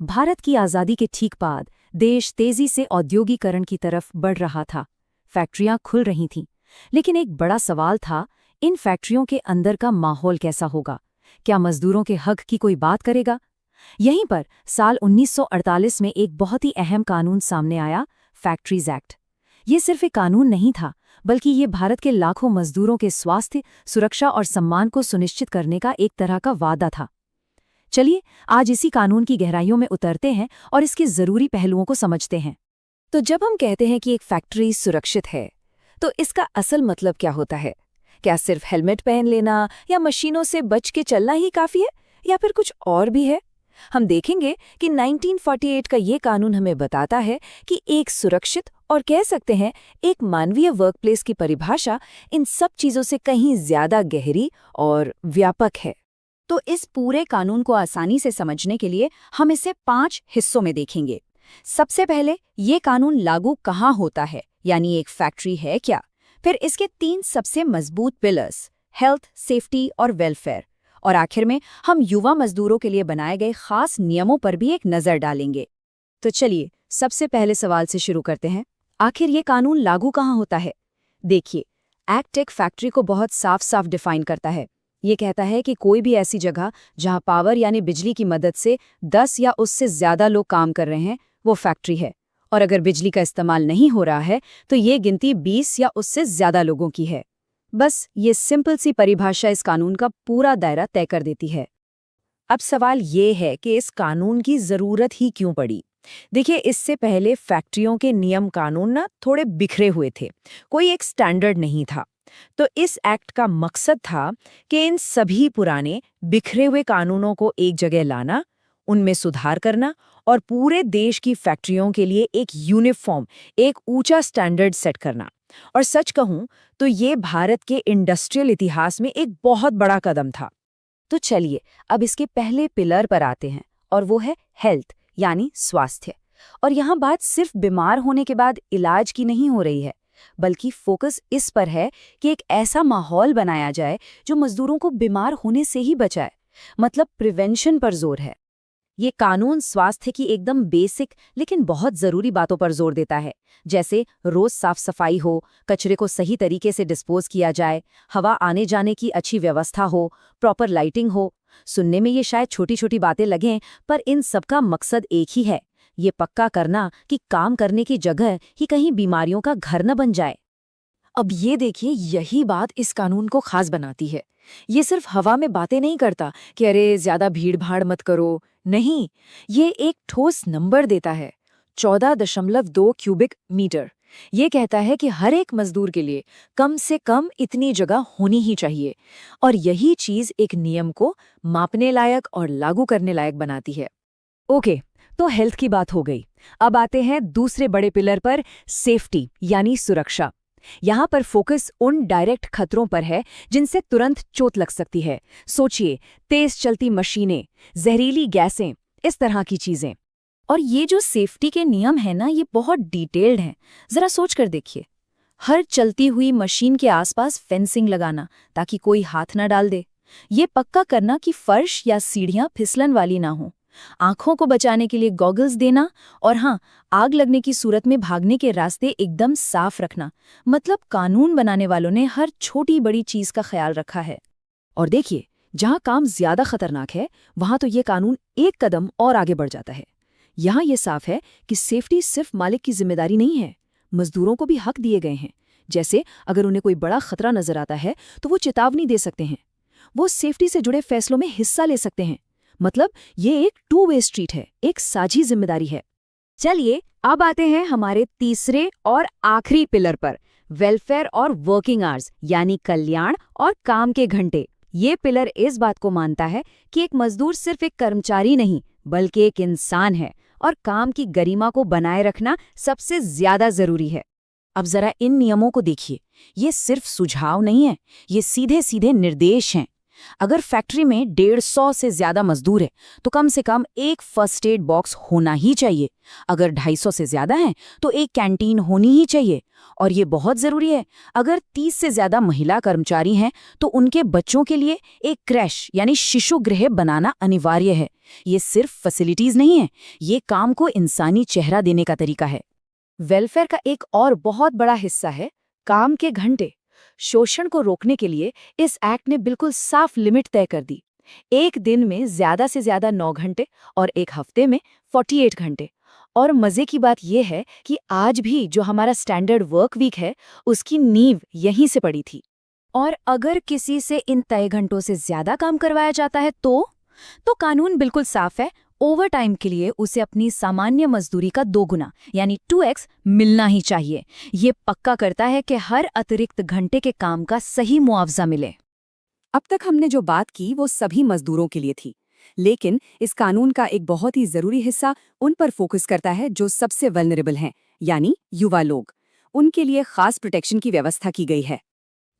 भारत की आज़ादी के ठीक बाद देश तेजी से औद्योगीकरण की तरफ बढ़ रहा था। फैक्ट्रियां खुल रही थीं, लेकिन एक बड़ा सवाल था, इन फैक्ट्रियों के अंदर का माहौल कैसा होगा? क्या मजदूरों के हक की कोई बात करेगा? यहीं पर साल 1948 में एक बहुत ही अहम कानून सामने आया, फैक्ट्रीज एक्ट। ये सिर्फ एक कानून नहीं था, बल्कि ये भारत के लाखों मजदूरों के स्वास्थ्य, सुरक्षा और सम्मान को सुनिश्चित करने का एक तरह का वादा था। चलिए आज इसी कानून की गहराइयों में उतरते हैं और इसके जरूरी पहलुओं को समझते हैं। तो जब हम कहते हैं कि एक फैक्ट्री सुरक्षित है, तो इसका असल मतलब क्या होता है? क्या सिर्फ हेलमेट पहन लेना या मशीनों से बच के चलना ही काफी है, या फिर कुछ और भी है? हम देखेंगे कि 1948 का ये कानून हमें बताता है कि एक सुरक्षित और कह सकते हैं एक मानवीय वर्कप्लेस की परिभाषा इन सब चीजों से कहीं ज्यादा गहरी और व्यापक है। तो इस पूरे कानून को आसानी से समझने के लिए हम इसे 5 हिस्सों में देखेंगे। सबसे पहले ये कानून लागू कहाँ होता है, यानी एक फैक्ट्री है क्या। फिर इसके 3 सबसे मजबूत पिलर्स, हेल्थ, सेफ्टी और वेलफेयर। और आखिर में हम युवा मजदूरों के लिए बनाए गए खास नियमों पर भी एक नज़र डालेंगे। तो चलिए सबसे पहले सवाल से शुरू करते हैं, आखिर ये कानून लागू कहाँ होता है? देखिए, एक्ट एक फैक्ट्री को बहुत साफ साफ डिफाइन करता है। ये कहता है कि कोई भी ऐसी जगह जहां पावर यानी बिजली की मदद से 10 या उससे ज्यादा लोग काम कर रहे हैं, वो फैक्ट्री है। और अगर बिजली का इस्तेमाल नहीं हो रहा है तो ये गिनती 20 या उससे ज्यादा लोगों की है। बस ये सिंपल सी परिभाषा इस कानून का पूरा दायरा तय कर देती है। अब सवाल ये है कि इस कानून की जरूरत ही क्यों पड़ी। देखिए, इससे पहले फैक्ट्रियों के नियम कानून ना थोड़े बिखरे हुए थे, कोई एक स्टैंडर्ड नहीं था। तो इस एक्ट का मकसद था कि इन सभी पुराने बिखरे हुए कानूनों को एक जगह लाना, उनमें सुधार करना और पूरे देश की फैक्ट्रियों के लिए एक यूनिफॉर्म, एक ऊंचा स्टैंडर्ड सेट करना। और सच कहूं तो ये भारत के इंडस्ट्रियल इतिहास में एक बहुत बड़ा कदम था। तो चलिए अब इसके पहले पिलर पर आते हैं, और वो है हेल्थ यानी स्वास्थ्य। और यहाँ बात सिर्फ बीमार होने के बाद इलाज की नहीं हो रही है, बल्कि फोकस इस पर है कि एक ऐसा माहौल बनाया जाए जो मजदूरों को बीमार होने से ही बचाए। मतलब प्रिवेंशन पर जोर है। ये कानून स्वास्थ्य की एकदम बेसिक लेकिन बहुत जरूरी बातों पर जोर देता है, जैसे रोज साफ सफाई हो, कचरे को सही तरीके से डिस्पोज किया जाए, हवा आने जाने की अच्छी व्यवस्था हो, प्रॉपर लाइटिंग हो। सुनने में ये शायद छोटी छोटी बातें लगें, पर इन सबका मकसद एक ही है, ये पक्का करना कि काम करने की जगह ही कहीं बीमारियों का घर न बन जाए। अब ये देखिए, यही बात इस कानून को खास बनाती है। ये सिर्फ हवा में बातें नहीं करता कि अरे ज्यादा भीड़ भाड़ मत करो, नहीं, ये एक ठोस नंबर देता है, 14.2 क्यूबिक मीटर। ये कहता है कि हर एक मजदूर के लिए कम से कम इतनी जगह होनी ही चाहिए। और यही चीज एक नियम को मापने लायक और लागू करने लायक बनाती है। ओके, तो हेल्थ की बात हो गई। अब आते हैं दूसरे बड़े पिलर पर, सेफ्टी यानी सुरक्षा। यहाँ पर फोकस उन डायरेक्ट खतरों पर है जिनसे तुरंत चोट लग सकती है। सोचिए, तेज चलती मशीनें, जहरीली गैसें, इस तरह की चीजें। और ये जो सेफ्टी के नियम है ना, ये बहुत डिटेल्ड हैं। जरा सोच कर देखिए, हर चलती हुई मशीन के आसपास फेंसिंग लगाना ताकि कोई हाथ ना डाल दे। ये पक्का करना कि फर्श या सीढ़ियां फिसलन वाली ना हो। आंखों को बचाने के लिए गॉगल्स देना, और हाँ, आग लगने की सूरत में भागने के रास्ते एकदम साफ रखना। मतलब कानून बनाने वालों ने हर छोटी बड़ी चीज का ख्याल रखा है। और देखिए, जहाँ काम ज्यादा खतरनाक है, वहां तो ये कानून एक कदम और आगे बढ़ जाता है। यहाँ ये साफ है कि सेफ्टी सिर्फ मालिक की जिम्मेदारी नहीं है, मजदूरों को भी हक दिए गए हैं। जैसे अगर उन्हें कोई बड़ा खतरा नजर आता है तो वो चेतावनी दे सकते हैं, वो सेफ्टी से जुड़े फैसलों में हिस्सा ले सकते हैं। मतलब ये एक 2 वे स्ट्रीट है, एक साझी जिम्मेदारी है। चलिए अब आते हैं हमारे तीसरे और आखिरी पिलर पर, वेलफेयर और वर्किंग आवर्स यानी कल्याण और काम के घंटे। ये पिलर इस बात को मानता है कि एक मजदूर सिर्फ एक कर्मचारी नहीं, बल्कि एक इंसान है, और काम की गरिमा को बनाए रखना सबसे ज्यादा जरूरी है। अब जरा इन नियमों को देखिए, ये सिर्फ सुझाव नहीं है, ये सीधे सीधे निर्देश हैं। अगर फैक्ट्री में 150 से ज्यादा मजदूर है तो कम से कम एक फर्स्ट एड बॉक्स होना ही चाहिए। अगर 250 से ज्यादा है तो एक कैंटीन होनी ही चाहिए। और ये बहुत जरूरी है, अगर 30 से ज्यादा महिला कर्मचारी हैं तो उनके बच्चों के लिए एक क्रैश यानी शिशु गृह बनाना अनिवार्य है। ये सिर्फ फैसिलिटीज नहीं है, ये काम को इंसानी चेहरा देने का तरीका है। वेलफेयर का एक और बहुत बड़ा हिस्सा है काम के घंटे। शोषण को रोकने के लिए इस एक्ट ने बिल्कुल साफ लिमिट तय कर दी। एक दिन में ज्यादा से ज्यादा 9 घंटे और एक हफ्ते में 48 घंटे। और मजे की बात यह है कि आज भी जो हमारा स्टैंडर्ड वर्क वीक है उसकी नींव यहीं से पड़ी थी। और अगर किसी से इन तय घंटों से ज्यादा काम करवाया जाता है तो कानून बिल्कुल साफ है, ओवर टाइम के लिए उसे अपनी सामान्य मजदूरी का 2 गुना यानी 2x मिलना ही चाहिए। ये पक्का करता है कि हर अतिरिक्त घंटे के काम का सही मुआवजा मिले। अब तक हमने जो बात की वो सभी मजदूरों के लिए थी, लेकिन इस कानून का एक बहुत ही जरूरी हिस्सा उन पर फोकस करता है जो सबसे वल्नरेबल हैं, यानी युवा लोग। उनके लिए खास प्रोटेक्शन की व्यवस्था की गई है।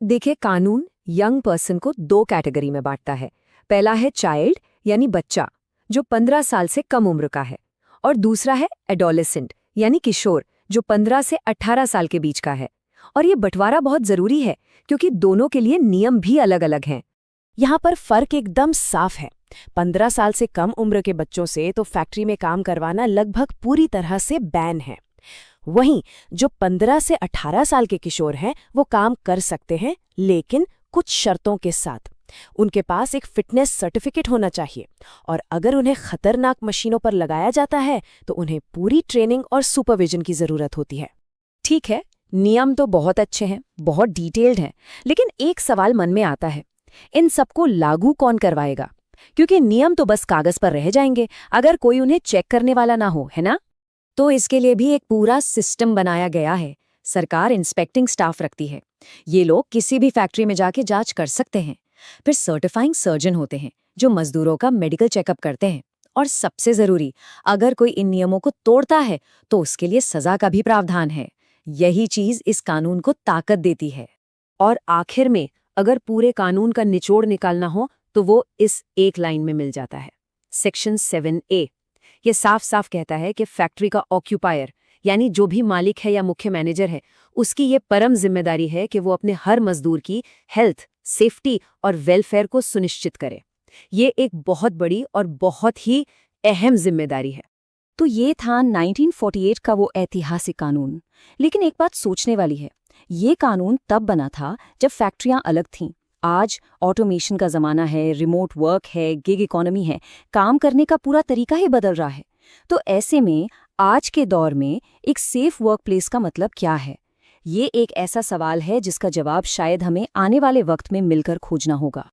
देखिए, कानून यंग पर्सन को 2 कैटेगरी में बांटता है। पहला है चाइल्ड यानी बच्चा, जो 15 साल से कम उम्र का है, और दूसरा है एडोलेसेंट यानी किशोर, जो 15 से 18 साल के बीच का है। और ये बंटवारा बहुत जरूरी है क्योंकि दोनों के लिए नियम भी अलग अलग हैं। यहाँ पर फर्क एकदम साफ है। 15 साल से कम उम्र के बच्चों से तो फैक्ट्री में काम करवाना लगभग पूरी तरह से बैन है। वहीं जो 15 से 18 साल के किशोर हैं वो काम कर सकते हैं, लेकिन कुछ शर्तों के साथ। उनके पास एक फिटनेस सर्टिफिकेट होना चाहिए, और अगर उन्हें खतरनाक मशीनों पर लगाया जाता है तो उन्हें पूरी ट्रेनिंग और सुपरविजन की जरूरत होती है। ठीक है, नियम तो बहुत अच्छे हैं, बहुत डिटेल्ड हैं, लेकिन एक सवाल मन में आता है, इन सबको लागू कौन करवाएगा? क्योंकि नियम तो बस कागज पर रह जाएंगे अगर कोई उन्हें चेक करने वाला ना हो, है ना? तो इसके लिए भी एक पूरा सिस्टम बनाया गया है। सरकार इंस्पेक्टिंग स्टाफ रखती है। ये लोग किसी भी फैक्ट्री में जाके जांच कर सकते हैं। फिर सर्टिफाइंग सर्जन होते हैं जो मजदूरों का मेडिकल चेकअप करते हैं। और सबसे जरूरी, अगर कोई इन नियमों को तोड़ता है तो उसके लिए सजा का भी प्रावधान है। यही चीज इस कानून को ताकत देती है। और आखिर में अगर पूरे कानून का निचोड़ निकालना हो तो वो इस एक लाइन में मिल जाता है, सेक्शन 7A। ये साफ साफ कहता है कि फैक्ट्री का ऑक्यूपायर यानी जो भी मालिक है या मुख्य मैनेजर है, उसकी ये परम जिम्मेदारी है कि वो अपने हर मजदूर की हेल्थ, सेफ्टी और वेलफेयर को सुनिश्चित करे। ये एक बहुत बड़ी और बहुत ही अहम जिम्मेदारी है। तो ये था 1948 का वो ऐतिहासिक कानून। लेकिन एक बात सोचने वाली है, ये कानून तब बना था जब फैक्ट्रियां अलग थीं। आज ऑटोमेशन का ज़माना है, रिमोट वर्क है, गिग इकोनॉमी है, काम करने का पूरा तरीका ही बदल रहा है। तो ऐसे में आज के दौर में एक सेफ वर्क प्लेस का मतलब क्या है? ये एक ऐसा सवाल है जिसका जवाब शायद हमें आने वाले वक्त में मिलकर खोजना होगा।